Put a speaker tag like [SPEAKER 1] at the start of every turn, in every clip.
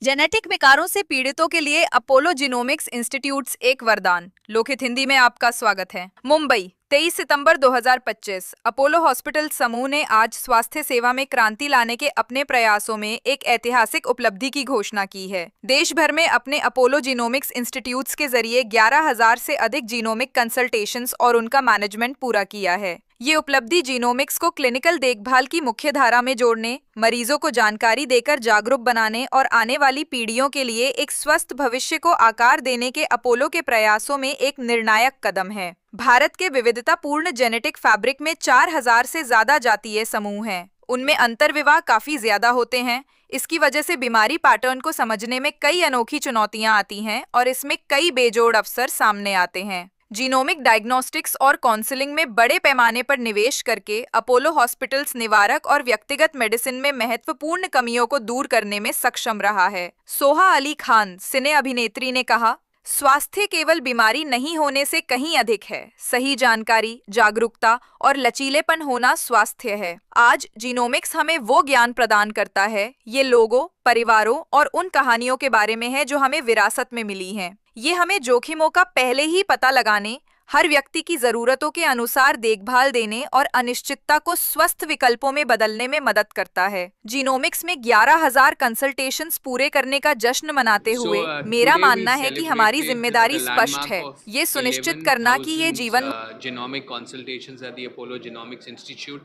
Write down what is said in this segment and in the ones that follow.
[SPEAKER 1] Genetic विकारों से पीड़ितों के लिए अपोलो जीनोमिक्स इंस्टीट्यूट्स एक वरदान। लोकहित हिंदी में आपका स्वागत है। मुंबई 23 सितंबर 2025। अपोलो हॉस्पिटल समूह ने आज स्वास्थ्य सेवा में क्रांति लाने के अपने प्रयासों में एक ऐतिहासिक उपलब्धि की घोषणा की है। देश भर में अपने अपोलो जीनोमिक्स इंस्टीट्यूट्स के जरिए 11,000 से अधिक जीनोमिक कंसल्टेशंस और उनका मैनेजमेंट पूरा किया है। ये उपलब्धि जीनोमिक्स को क्लिनिकल देखभाल की मुख्य धारा में जोड़ने, मरीजों को जानकारी देकर जागरूक बनाने और आने वाली पीढ़ियों के लिए एक स्वस्थ भविष्य को आकार देने के अपोलो के प्रयासों में एक निर्णायक कदम है। भारत के विविधतापूर्ण जेनेटिक फैब्रिक में 4,000 से ज्यादा जातीय समूह हैं। उनमें अंतर्विवाह काफी ज्यादा होते हैं। इसकी वजह से बीमारी पैटर्न को समझने में कई अनोखी चुनौतियां आती हैं और इसमें कई बेजोड़ अवसर सामने आते हैं। जीनोमिक डायग्नोस्टिक्स और काउंसलिंग में बड़े पैमाने पर निवेश करके अपोलो हॉस्पिटल्स निवारक और व्यक्तिगत मेडिसिन में महत्वपूर्ण कमियों को दूर करने में सक्षम रहा है। सोहा अली खान, सिने अभिनेत्री, ने कहा, स्वास्थ्य केवल बीमारी नहीं होने से कहीं अधिक है। सही जानकारी, जागरूकता और लचीलेपन होना स्वास्थ्य है। आज जीनोमिक्स हमें वो ज्ञान प्रदान करता है। ये लोगों, परिवारों और उन कहानियों के बारे में है जो हमें विरासत में मिली हैं। ये हमें जोखिमों का पहले ही पता लगाने, हर व्यक्ति की जरूरतों के अनुसार देखभाल देने और अनिश्चितता को स्वस्थ विकल्पों में बदलने में मदद करता है। जीनोमिक्स में 11,000 कंसल्टेशंस पूरे करने का जश्न मनाते हुए मेरा
[SPEAKER 2] Today we
[SPEAKER 1] मानना है कि हमारी
[SPEAKER 2] celebrated
[SPEAKER 1] जिम्मेदारी
[SPEAKER 2] the
[SPEAKER 1] स्पष्ट
[SPEAKER 2] landmark
[SPEAKER 1] है।
[SPEAKER 2] of
[SPEAKER 1] ये सुनिश्चित करना कि ये
[SPEAKER 2] 11,000
[SPEAKER 1] जीवन
[SPEAKER 2] genomic consultations at the Apollo Genomics Institute.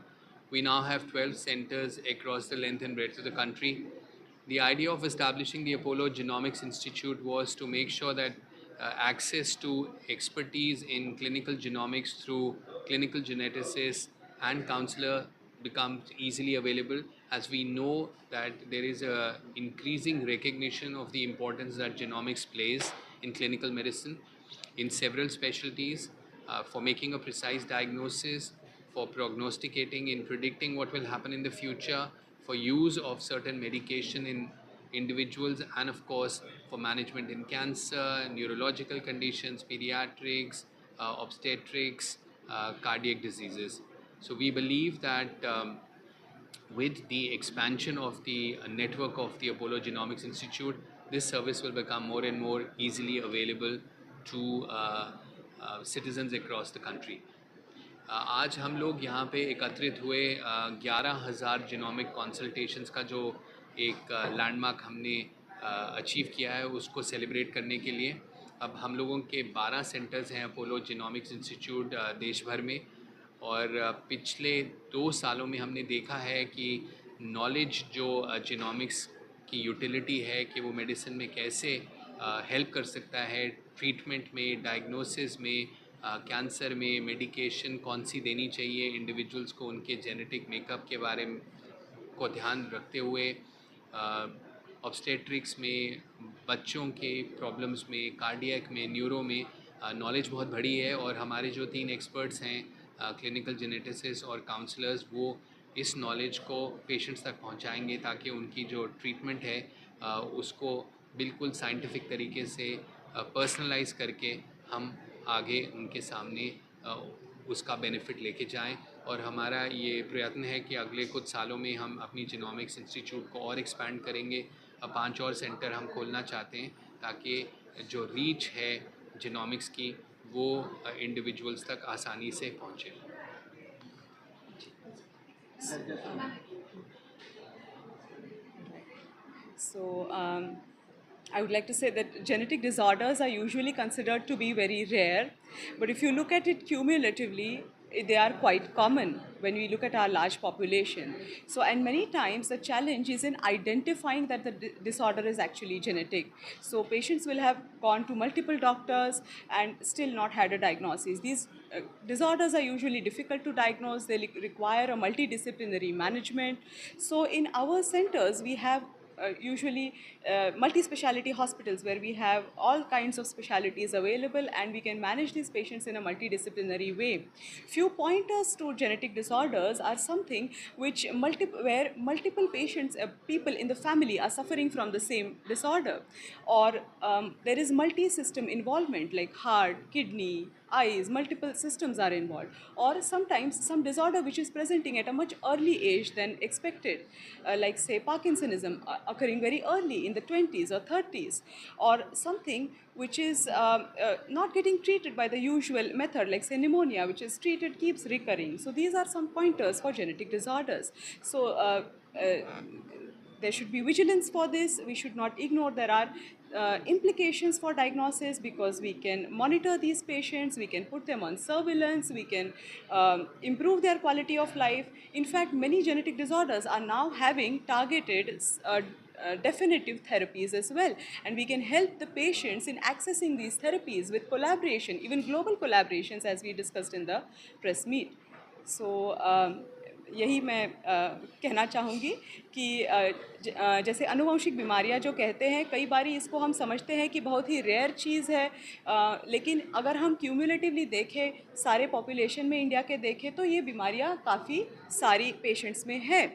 [SPEAKER 2] We now have 12 centers across the length and breadth of the country. The idea of establishing the Apollo Genomics Institute was to make sure that access to expertise in clinical genomics through clinical geneticists and counselor becomes easily available, as we know that there is a increasing recognition of the importance that genomics plays in clinical medicine in several specialties, for making a precise diagnosis, for prognosticating in predicting what will happen in the future, for use of certain medication in individuals, and of course for management in cancer, neurological conditions, pediatrics, obstetrics, cardiac diseases. So we believe that with the expansion of the network of the Apollo Genomics Institute, this service will become more and more easily available to citizens across the country. आज हम लोग यहाँ पे एकत्रित हुए 11,000 genomic consultations का जो एक लैंडमार्क हमने अचीव किया है, उसको सेलिब्रेट करने के लिए। अब हम लोगों के 12 सेंटर्स हैं अपोलो जीनोमिक्स इंस्टीट्यूट देश भर में, और पिछले 2 सालों में हमने देखा है कि नॉलेज जो जीनोमिक्स की यूटिलिटी है कि वो मेडिसिन में कैसे हेल्प कर सकता है, ट्रीटमेंट में, डायग्नोसिस में, कैंसर में मेडिकेशन कौन सी देनी चाहिए इंडिविजुअल्स को, उनके जेनेटिक मेकअप के बारे में को ध्यान रखते हुए, ऑब्स्टेट्रिक्स में, बच्चों के प्रॉब्लम्स में, कार्डियक में, न्यूरो में नॉलेज बहुत बड़ी है। और हमारे जो 3 एक्सपर्ट्स हैं, क्लिनिकल जेनेटिसिस्ट और काउंसलर्स, वो इस नॉलेज को पेशेंट्स तक पहुंचाएंगे ताकि उनकी जो ट्रीटमेंट है उसको बिल्कुल साइंटिफिक तरीके से पर्सनलाइज करके हम आगे उनके सामने उसका बेनिफिट लेके जाएं। और हमारा ये प्रयत्न है कि अगले कुछ सालों में हम अपनी जीनोमिक्स इंस्टीट्यूट को और एक्सपैंड करेंगे। 5 और सेंटर हम खोलना चाहते हैं ताकि जो रीच है जीनोमिक्स की वो इंडिविजुअल्स तक आसानी से पहुँचे।
[SPEAKER 3] So, I would like to say that genetic disorders are usually considered to be very rare, but if you look at it cumulatively, they are quite common when we look at our large population. So, and many times the challenge is in identifying that the disorder is actually genetic. So, patients will have gone to multiple doctors and still not had a diagnosis. These disorders are usually difficult to diagnose, they require a multidisciplinary management. So, in our centers, we have usually multi-speciality hospitals where we have all kinds of specialties available and we can manage these patients in a multidisciplinary way. Few pointers to genetic disorders are something which where multiple patients, people in the family are suffering from the same disorder, or there is multi-system involvement like heart, kidney, eyes, multiple systems are involved, or sometimes some disorder which is presenting at a much early age than expected, like say Parkinsonism occurring very early in the 20s or 30s, or something which is not getting treated by the usual method, like say pneumonia, which is treated keeps recurring. So these are some pointers for genetic disorders. So there should be vigilance for this. We should not ignore there are implications for diagnosis, because we can monitor these patients, we can put them on surveillance, we can improve their quality of life. In fact, many genetic disorders are now having targeted definitive therapies as well, and we can help the patients in accessing these therapies with collaboration, even global collaborations, as we discussed in the press meet. So यही मैं कहना चाहूँगी कि जैसे अनुवांशिक बीमारियाँ जो कहते हैं, कई बारी इसको हम समझते हैं कि बहुत ही रेयर चीज़ है, लेकिन अगर हम क्यूमुलेटिवली देखें, सारे पॉपुलेशन में इंडिया के देखें, तो ये बीमारियाँ काफ़ी सारी पेशेंट्स में है।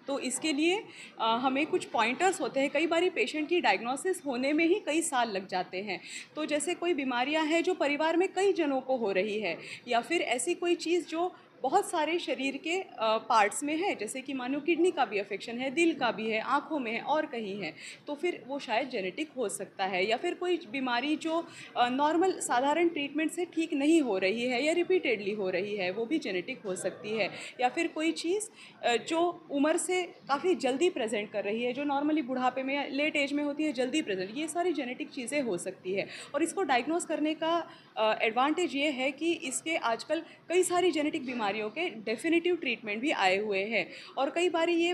[SPEAKER 3] तो इसके लिए हमें कुछ पॉइंटर्स होते हैं। कई बारी पेशेंट की डायग्नोसिस होने में ही कई साल लग जाते हैं। तो जैसे कोई बीमारियां हैं जो परिवार में कई जनों को हो रही है, या फिर ऐसी कोई चीज़ जो बहुत सारे शरीर के पार्ट्स में है, जैसे कि मानो किडनी का भी अफेक्शन है, दिल का भी है, आँखों में है और कहीं है, तो फिर वो शायद जेनेटिक हो सकता है। या फिर कोई बीमारी जो नॉर्मल साधारण ट्रीटमेंट से ठीक नहीं हो रही है या रिपीटेडली हो रही है, वो भी जेनेटिक हो सकती है। या फिर कोई चीज़ जो उम्र से काफ़ी जल्दी प्रेजेंट कर रही है, जो नॉर्मली बुढ़ापे में या लेट एज में होती है जल्दी प्रेजेंट, ये सारी जेनेटिक चीज़ें हो सकती है। और इसको डायग्नोस करने का एडवांटेज ये है कि इसके आजकल कई सारी जेनेटिक बीमारियों के डेफिनेटिव ट्रीटमेंट भी आए हुए हैं। और कई बारी ये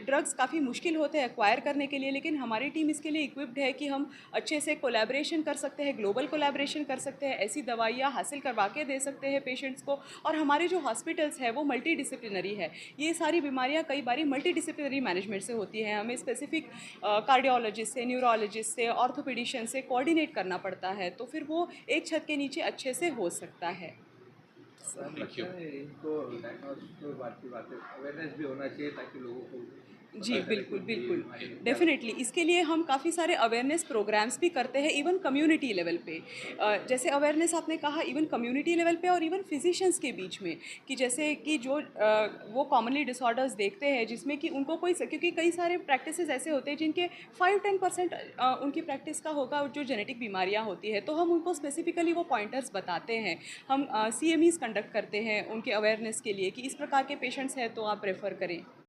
[SPEAKER 3] ड्रग्स काफ़ी मुश्किल होते हैं एक्वायर करने के लिए, लेकिन हमारी टीम इसके लिए इक्विप्ड है कि हम अच्छे से कोलैबोरेशन कर सकते हैं, ग्लोबल कोलैबोरेशन कर सकते हैं, ऐसी दवाइयाँ हासिल करवा के दे सकते हैं पेशेंट्स को। और हमारे जो हॉस्पिटल्स है वो मल्टी डिसिप्लिनरी है। ये सारी बीमारियाँ कई बारी मल्टी डिसिप्लिनरी मैनेजमेंट से होती हैं। हमें स्पेसिफिक कार्डियोलॉजिस्ट से, न्यूरोलॉजिस्ट से, ऑर्थोपेडिशियन से कोऑर्डिनेट करना पड़ता है, तो फिर वो एक छत के नीचे अच्छे से हो सकता है।
[SPEAKER 2] Thank you.
[SPEAKER 4] इनको डायग्नोसिस के बाद की बात है, अवेयरनेस भी होना चाहिए ताकि लोगों को
[SPEAKER 3] जी
[SPEAKER 4] पता चले
[SPEAKER 3] बिल्कुल
[SPEAKER 4] कि ये
[SPEAKER 3] बिल्कुल,
[SPEAKER 4] बीमारी क्या है।
[SPEAKER 3] डेफिनेटली इसके लिए हम काफ़ी सारे अवेयरनेस प्रोग्राम्स भी करते हैं, इवन कम्युनिटी लेवल पे। जैसे अवेयरनेस आपने कहा, इवन कम्युनिटी लेवल पे और इवन फिजिशियंस के बीच में, कि जैसे कि जो वो कॉमनली डिसऑर्डर्स देखते हैं जिसमें कि उनको कोई क्योंकि कई सारे प्रैक्टिसेस ऐसे होते हैं जिनके 5-10% उनकी प्रैक्टिस का होगा जो जेनेटिक बीमारियाँ होती है, तो हम उनको स्पेसिफिकली वो पॉइंटर्स बताते हैं। हम CMEs कंडक्ट करते हैं उनके अवेयरनेस के लिए कि इस प्रकार के पेशेंट्स हैं तो आप रेफ़र करें।